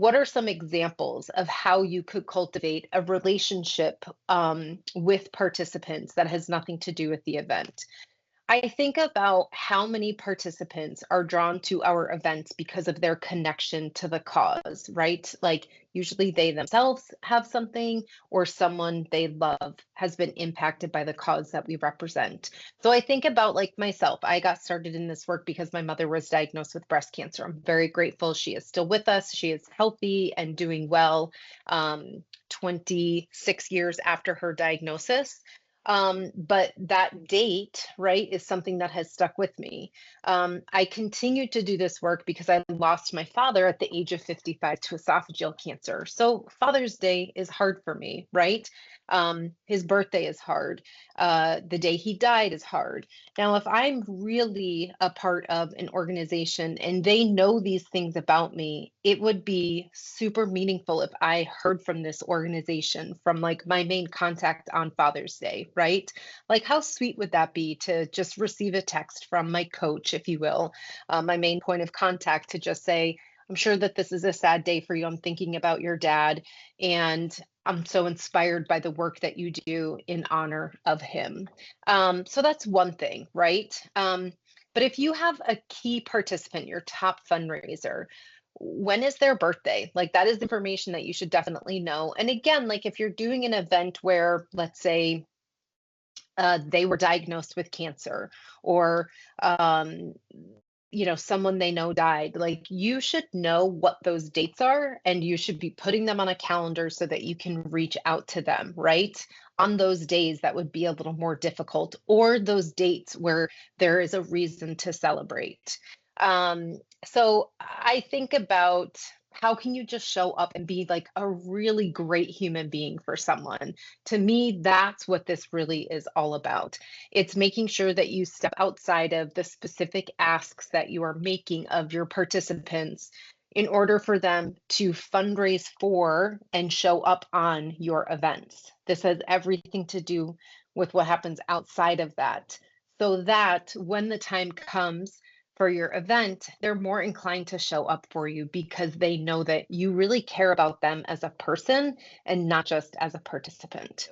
what are some examples of how you could cultivate a relationship with participants that has nothing to do with the event? I think about how many participants are drawn to our events because of their connection to the cause, right? Like usually they themselves have something or someone they love has been impacted by the cause that we represent. So I think about like myself. I got started in this work because my mother was diagnosed with breast cancer. I'm very grateful she is still with us. She is healthy and doing well. 26 years after her diagnosis. But that date, right, is something that has stuck with me. I continued to do this work because I lost my father at the age of 55 to esophageal cancer. So Father's Day is hard for me, right? His birthday is hard. The day he died is hard. Now, if I'm really a part of an organization and they know these things about me, it would be super meaningful if I heard from this organization, from like my main contact on Father's Day, right? Like, how sweet would that be to just receive a text from my coach, if you will, my main point of contact, to just say, I'm sure that this is a sad day for you. I'm thinking about your dad, and I'm so inspired by the work that you do in honor of him. So that's one thing, right? But if you have a key participant, your top fundraiser, when is their birthday? Like that is information that you should definitely know. And again, like if you're doing an event where, let's say, they were diagnosed with cancer or um, someone they know died, like you should know what those dates are and you should be putting them on a calendar so that you can reach out to them, right? On those days that would be a little more difficult, or those dates where there is a reason to celebrate. So I think about how can you just show up and be like a really great human being for someone. To me, that's what this really is all about. It's making sure that you step outside of the specific asks that you are making of your participants in order for them to fundraise for and show up on your events. This has everything to do with what happens outside of that, so that when the time comes for your event, they're more inclined to show up for you because they know that you really care about them as a person and not just as a participant.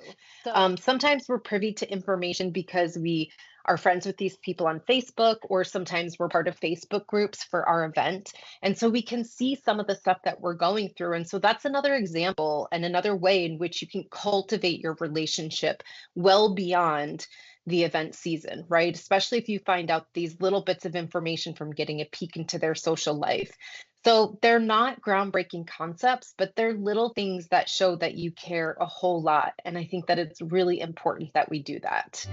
Sometimes we're privy to information because we are friends with these people on Facebook, or sometimes we're part of Facebook groups for our event. And so we can see some of the stuff that we're going through. And so that's another example and another way in which you can cultivate your relationship well beyond the event season, right? Especially if you find out these little bits of information from getting a peek into their social life. So they're not groundbreaking concepts, but they're little things that show that you care a whole lot. And I think that it's really important that we do that.